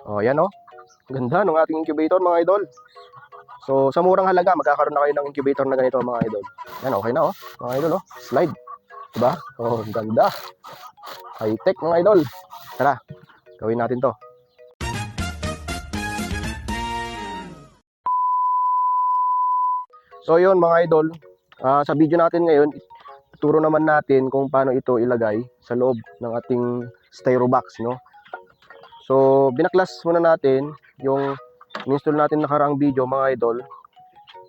Oh, yan oh. Ganda ng ating incubator mga idol. So, sa murang halaga, magkakaroon na kayo ng incubator na ganito mga idol. Yan, okay na oh. Mga idol oh. Slide. Diba? Oh, ganda. High-tech mga idol. Tara, gawin natin to. So, yun mga idol. Sa video natin ngayon, turo naman natin kung paano ito ilagay sa loob ng ating styro box, no? So, binaklas muna natin yung in-install natin nakaraang video mga idol.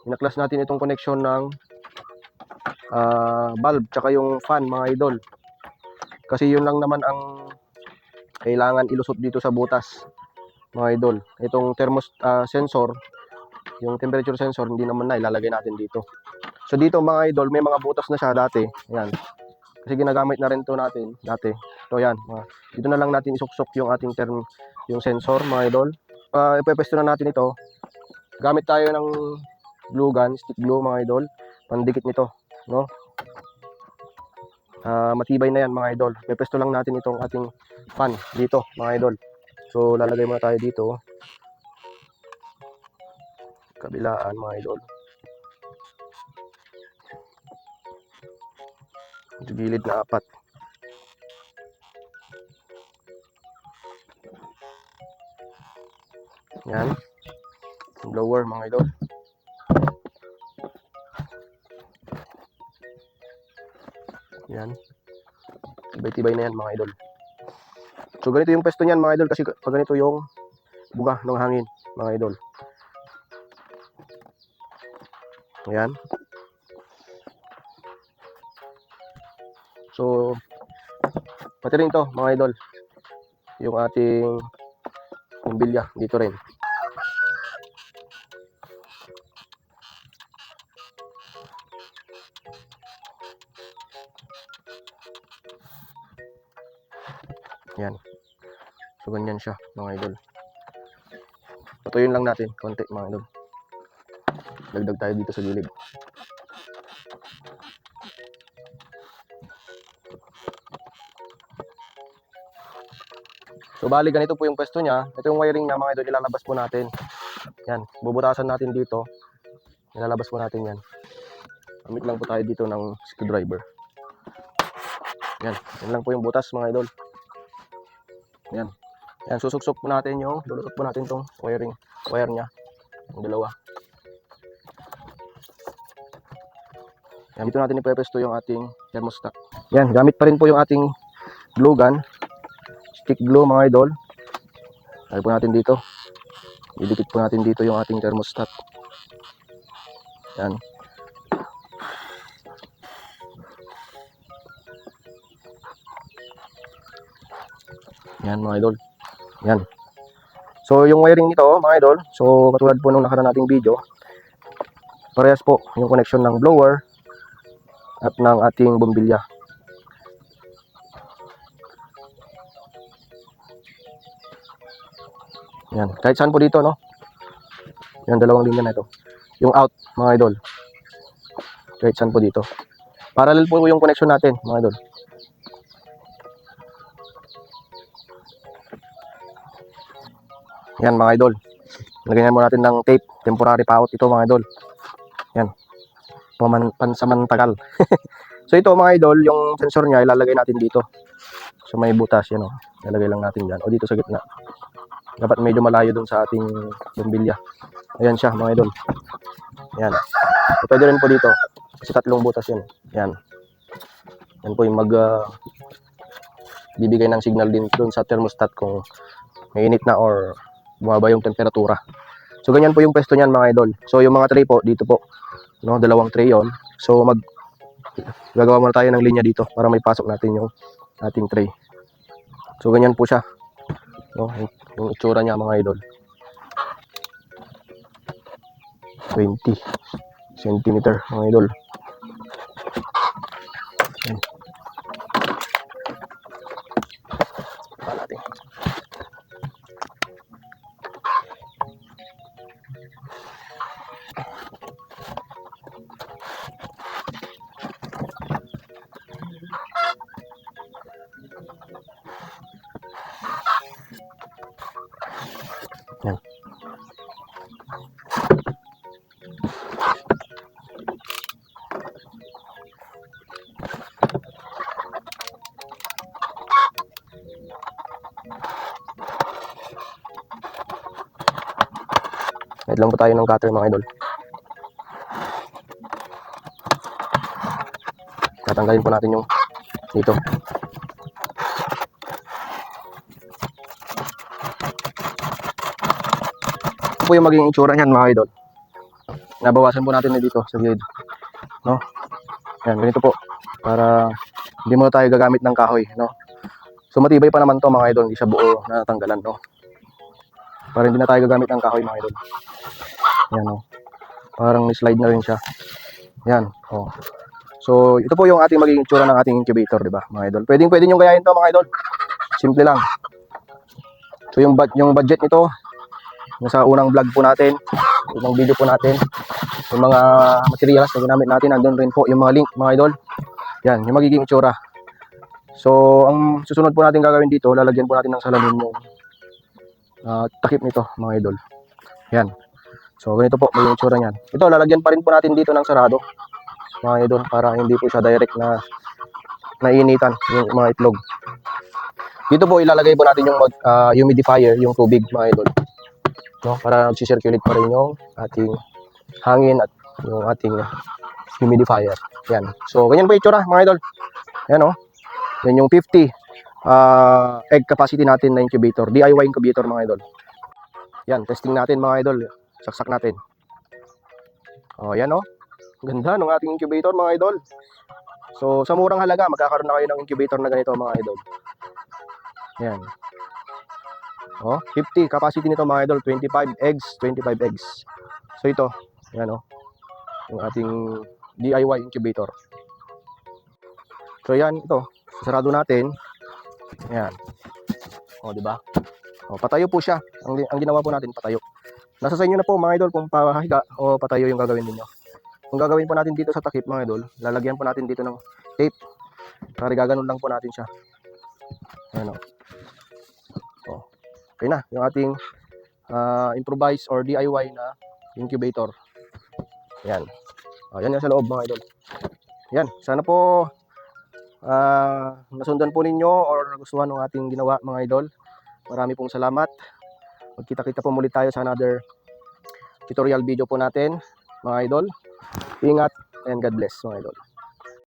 Binaklas natin itong connection ng bulb tsaka yung fan mga idol. Kasi yun lang naman ang kailangan ilusot dito sa butas mga idol. Itong sensor, yung temperature sensor, hindi naman na ilalagay natin dito. So dito mga idol, may mga butas na siya dati. Ayan. Kasi ginagamit na rin to natin dati. So yan, dito na lang natin isuksok yung ating yung sensor mga idol. Ipepesto na natin ito. Gamit tayo ng glue gun, stick glue mga idol, pandikit nito, no? Matibay na yan mga idol. Ipepesto lang natin itong ating fan dito mga idol. So lalagay muna tayo dito. Kabilaan mga idol. Sa gilid na 4. Yan. Blower mga idol. Yan. Tibay-tibay na yan mga idol. So ganito yung pwesto niyan mga idol kasi pag ganito yung buga ng hangin mga idol. Ayan. So pati rin to mga idol. Yung ating bumbilya dito rin. Yan. So ganyan siya mga idol. Patuyin lang natin konti mga idol. Dagdag tayo dito sa gilid. So bali ganito po yung pwesto niya. Ito yung wiring niya mga idol, ilalabas po natin. Yan, bubutasan natin dito. Ilalabas po natin yan. Gamit lang po tayo dito ng screwdriver. Yan, yan lang po yung butas mga idol. Yan. Yan, susuksok po natin yung, lulutot po natin tong wire niya. Yung dalawa. Yan, dito natin ipepesto yung ating thermostat. Yan, gamit pa rin po yung ating glue gun. Stick glue mga idol. Lagay po natin dito. Didikit po natin dito yung ating thermostat. Yan. Yan mga idol. Yan. So yung wiring nito mga idol, so katulad po nung nakaraan nating video, parehas po yung connection ng blower at ng ating bumbilya. Yan, kahit saan po dito, no? Yan, dalawang linya na ito. Yung out, mga idol. Kahit saan po dito. Parallel po yung connection natin, mga idol. Yan, mga idol. Lagyan mo natin ng tape. Temporary pa out ito, mga idol. Yan. Pansamantagal. So ito, mga idol, yung sensor niya, ilalagay natin dito. So may butas, yan o. Ilalagay lang natin dyan. O dito sa gitna. Dapat medyo malayo dun sa ating bumbilya. Ayan siya mga idol. Ayan. So, pwede rin po dito. Kasi tatlong butas yan. Ayan. Yan po yung bibigay ng signal din dun sa thermostat kung mainit na or bumaba yung temperatura. So ganyan po yung pwesto niyan mga idol. So yung mga tray po dito po. No, dalawang tray yon. So gagawa muna tayo ng linya dito para may pasok natin yung ating tray. So ganyan po siya. No, yung itsura niya mga idol. 20 cm mga idol. Ayan. Natin. Wait lang po tayo ng cutter mga idol. Tatanggalin po natin yung dito. Ito po yung magiging itsura niyan mga idol. Nabawasan po natin na dito sa gilid. No? Yan, ganito po. Para hindi mo tayo gagamit ng kahoy. No? So matibay pa naman to mga idol. Hindi siya buo na natanggalan. No? Para hindi na tayo gagamit ng kahoy mga idol. Yan, no? Parang slide na rin siya. Yan. Oh. So ito po yung ating magiging itsura ng ating incubator, di ba mga idol? Pwede nyo gayahin to mga idol. Simple lang. So yung budget nito, yung sa unang vlog po natin, unang video po natin, yung mga materials na ginamit natin, nandun rin po yung mga link mga idol. Yan, yung magiging itsura. So ang susunod po natin gagawin dito, lalagyan po natin ng salamin yung takip nito mga idol. Yan. So ganito po yung itsura niyan. Ito, lalagyan pa rin po natin dito ng sarado mga idol, para hindi po siya direct na nainitan yung mga itlog. Dito po ilalagay po natin yung humidifier, yung tubig mga idol. No, para nag-circulate pa rin yung ating hangin at yung ating humidifier. Yan. So ganyan po yung itsura mga idol. Yan, oh. Yan yung 50 egg capacity natin na incubator, DIY incubator mga idol. Yan, testing natin mga idol. Saksak natin. Oh, yan, oh. Ganda ng ating incubator mga idol. So sa murang halaga, magkakaroon na kayo ng incubator na ganito mga idol. Yan. Oh, 50 capacity nito mga idol, 25 eggs. So ito, yan, oh. Yung ating DIY incubator. So yan, ito. Sarado natin. Yan. Oh, di ba? Oh, patayo po siya. Ang ginawa po natin, patayo. Nasa sa inyo na po mga idol kung pahiga o patayo yung gagawin niyo. Kung gagawin po natin dito sa takip mga idol, lalagyan po natin dito ng tape. Para gaganon lang po natin siya. Ayan, oh. Oh. Okay na, yung ating improvise or DIY na incubator. Yan. Oh, yan yung sa loob mga idol. Yan, sana po nasundan po ninyo or nagustuhan ng ating ginawa mga idol. Marami pong salamat. Magkita-kita po muli tayo sa another tutorial video po natin mga idol. Ingat and God bless mga idol.